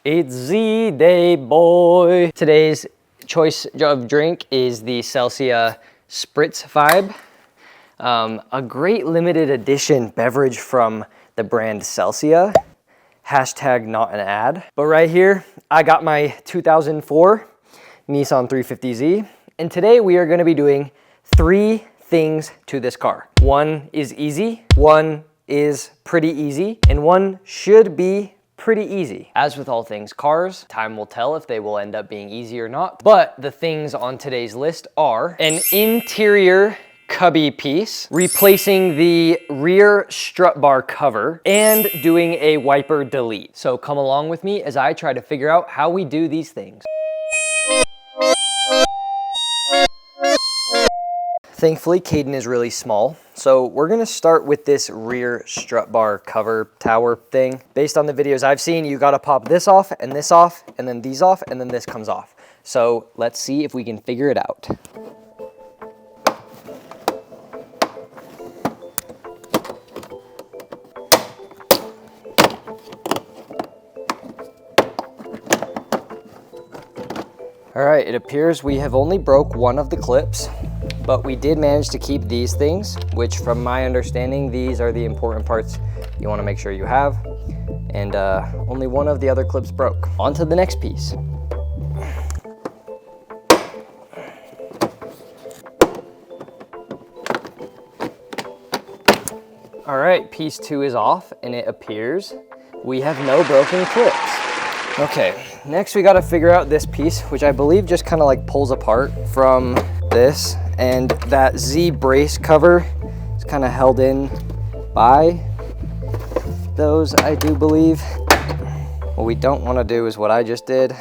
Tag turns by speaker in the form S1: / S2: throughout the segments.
S1: It's Z Day, boy. Today's choice of drink is the Celsia Spritz Vibe. A great limited edition beverage from the brand Celsia. Hashtag not an ad. But right here, I got my 2004 Nissan 350Z. And today we are gonna be doing 3 things to this car. 1 is easy, 1 is pretty easy, and 1 should be pretty easy. As with all things cars, time will tell if they will end up being easy or not. But the things on today's list are an interior cubby piece, replacing the rear strut bar cover, and doing a wiper delete. So come along with me as I try to figure out how we do these things. Thankfully, Caden is really small, so we're gonna start with this rear strut bar cover tower thing. Based on the videos I've seen, you gotta pop this off, and then these off, and then this comes off. So let's see if we can figure it out. All right, it appears we have only broke one of the clips, but we did manage to keep these things, which from my understanding, these are the important parts you wanna make sure you have. And only one of the other clips broke. On to the next piece. All right, piece 2 is off, and it appears we have no broken clips. Okay, next we gotta figure out this piece, which I believe just kind of like pulls apart from this, and that Z brace cover is kind of held in by those, I do believe. What we don't want to do is what I just did.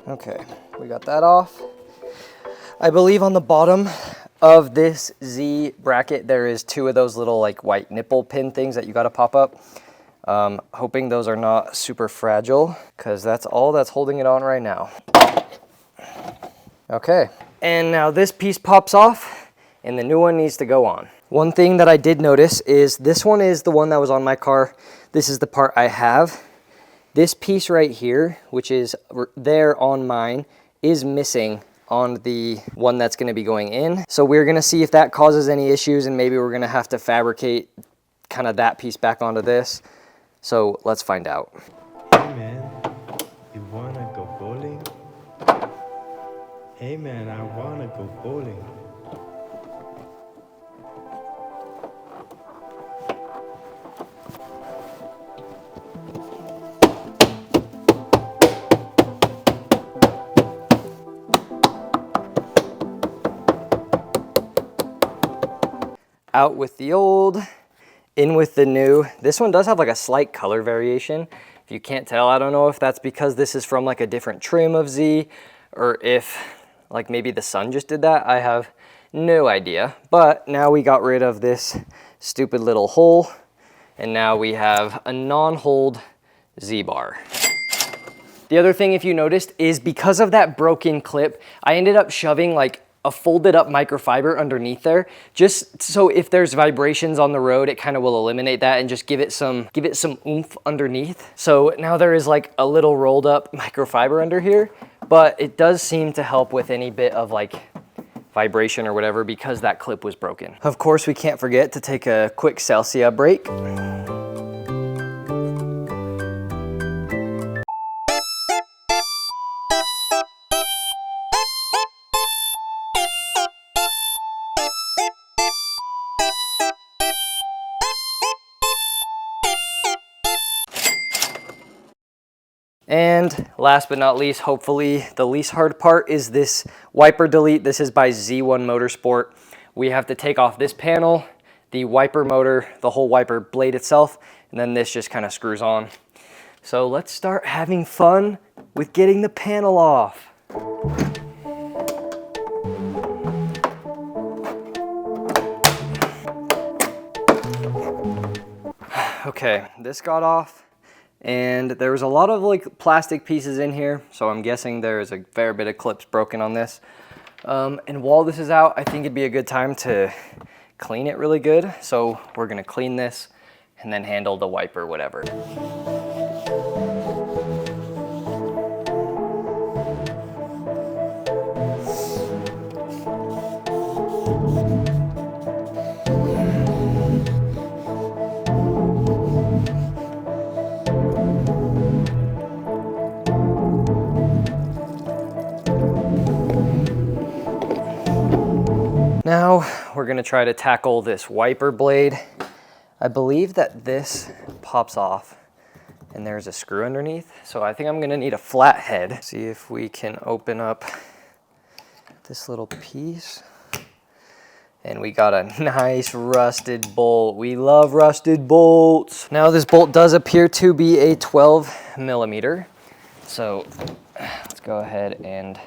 S1: Okay, we got that off. I believe on the bottom of this Z bracket, there is 2 of those little like white nipple pin things that you got to pop up. Hoping those are not super fragile, because that's all that's holding it on right now. Okay, and now this piece pops off and the new one needs to go on. One thing that I did notice is this one is the one that was on my car. This is the part I have. This piece right here, which is there on mine, is missing on the one that's going to be going in. So we're going to see if that causes any issues, and maybe we're going to have to fabricate kind of that piece back onto this. So let's find out.
S2: Hey man, you wanna go bowling? Hey man, I wanna go bowling.
S1: Out with the old, in with the new. This one does have like a slight color variation. If you can't tell, I don't know if that's because this is from like a different trim of Z, or if like maybe the sun just did that. I have no idea. But now we got rid of this stupid little hole, and now we have a non-hold Z bar. The other thing, if you noticed, is because of that broken clip, I ended up shoving like a folded up microfiber underneath there, just so if there's vibrations on the road, it kind of will eliminate that and just give it some oomph underneath. So now there is like a little rolled up microfiber under here, but it does seem to help with any bit of like vibration or whatever, because that clip was broken. Of course, we can't forget to take a quick Celsia break. And last but not least, hopefully the least hard part, is this wiper delete. This is by Z1 Motorsport. We have to take off this panel, the wiper motor, the whole wiper blade itself, and then this just kind of screws on. So let's start having fun with getting the panel off. Okay, this got off. And there was a lot of like plastic pieces in here, so I'm guessing there is a fair bit of clips broken on this. And while this is out, I think it'd be a good time to clean it really good. So we're gonna clean this and then handle the wiper, whatever. Now we're gonna try to tackle this wiper blade. I believe that this pops off and there's a screw underneath. So I think I'm gonna need a flat head. See if we can open up this little piece. And we got a nice rusted bolt. We love rusted bolts. Now this bolt does appear to be a 12mm. So let's go ahead and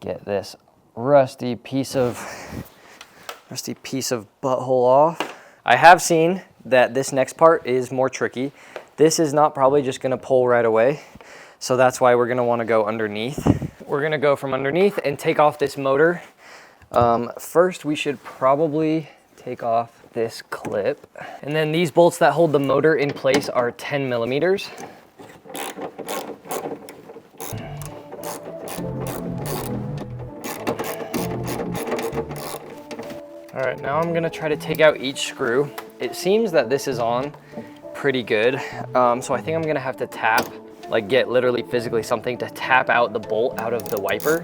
S1: get this rusty piece of butthole off. I have seen that this next part is more tricky. This is not probably just gonna pull right away. So that's why we're gonna wanna go underneath. We're gonna go from underneath and take off this motor. First, we should probably take off this clip. And then these bolts that hold the motor in place are 10mm. All right, now I'm gonna try to take out each screw. It seems that this is on pretty good. So I think I'm gonna have to tap, like get literally physically something to tap out the bolt out of the wiper.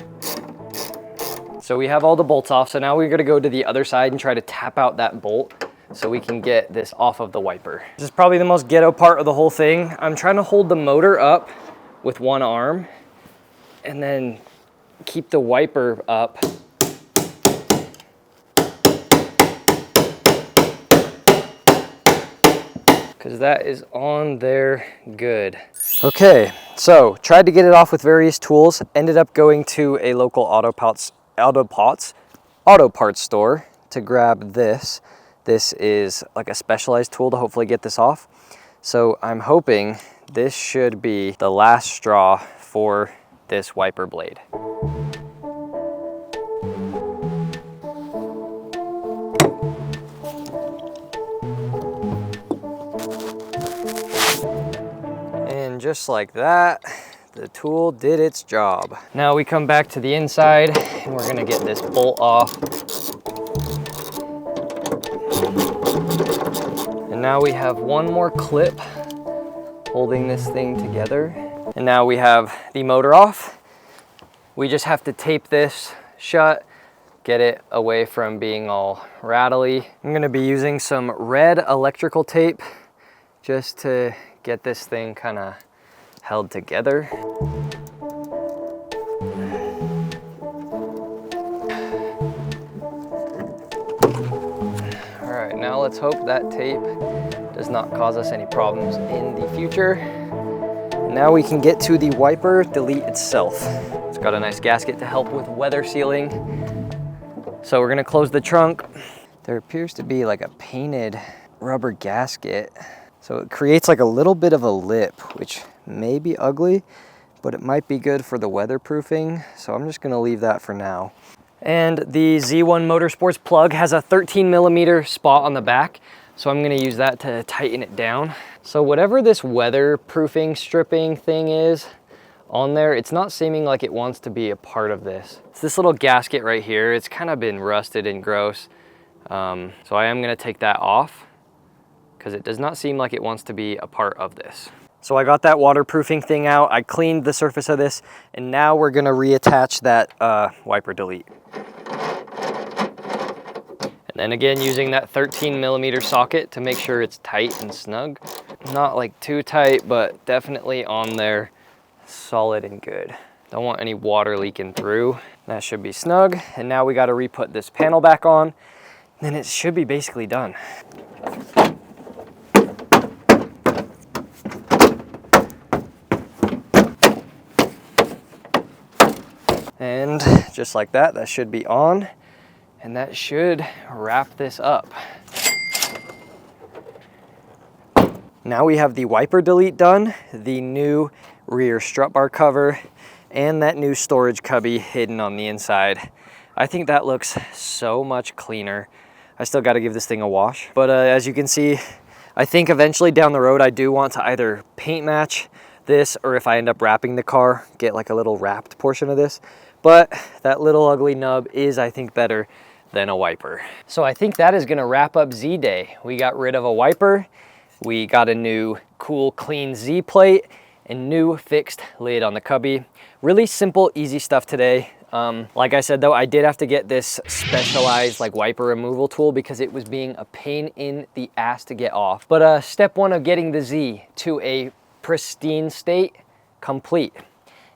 S1: So we have all the bolts off. So now we're gonna go to the other side and try to tap out that bolt so we can get this off of the wiper. This is probably the most ghetto part of the whole thing. I'm trying to hold the motor up with one arm and then keep the wiper up. Because that is on there good. Okay, so tried to get it off with various tools, ended up going to a local auto parts store to grab this. This is like a specialized tool to hopefully get this off. So I'm hoping this should be the last straw for this wiper blade. And just like that, the tool did its job. Now we come back to the inside and we're gonna get this bolt off. And now we have one more clip holding this thing together. And now we have the motor off. We just have to tape this shut, get it away from being all rattly. I'm gonna be using some red electrical tape just to get this thing kind of held together. All right, now let's hope that tape does not cause us any problems in the future. And now we can get to the wiper delete itself. It's got a nice gasket to help with weather sealing. So we're gonna close the trunk. There appears to be like a painted rubber gasket. So it creates like a little bit of a lip, which may be ugly, but it might be good for the weatherproofing. So I'm just gonna leave that for now. And the Z1 Motorsports plug has a 13mm spot on the back. So I'm gonna use that to tighten it down. So whatever this weatherproofing stripping thing is on there, it's not seeming like it wants to be a part of this. It's this little gasket right here. It's kind of been rusted and gross. So I am gonna take that off, because it does not seem like it wants to be a part of this. So I got that waterproofing thing out, I cleaned the surface of this, and now we're gonna reattach that wiper delete. And then again, using that 13mm socket to make sure it's tight and snug. Not like too tight, but definitely on there, solid and good. Don't want any water leaking through. That should be snug. And now we gotta re-put this panel back on, then it should be basically done. And just like that, that should be on, and that should wrap this up. Now we have the wiper delete done, the new rear strut bar cover, and that new storage cubby hidden on the inside. I think that looks so much cleaner. I still got to give this thing a wash. But as you can see, I think eventually down the road, I do want to either paint match this, or if I end up wrapping the car, get like a little wrapped portion of this. But that little ugly nub is, I think, better than a wiper. So I think that is gonna wrap up Z Day. We got rid of a wiper. We got a new cool clean Z plate and new fixed lid on the cubby. Really simple, easy stuff today. Like I said though, I did have to get this specialized like wiper removal tool because it was being a pain in the ass to get off. But step one of getting the Z to a pristine state complete.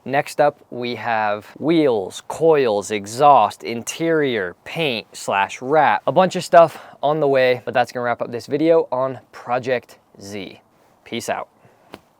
S1: Next up, we have wheels, coils, exhaust, interior, paint / wrap, a bunch of stuff on the way, but that's gonna wrap up this video on Project Z. Peace out.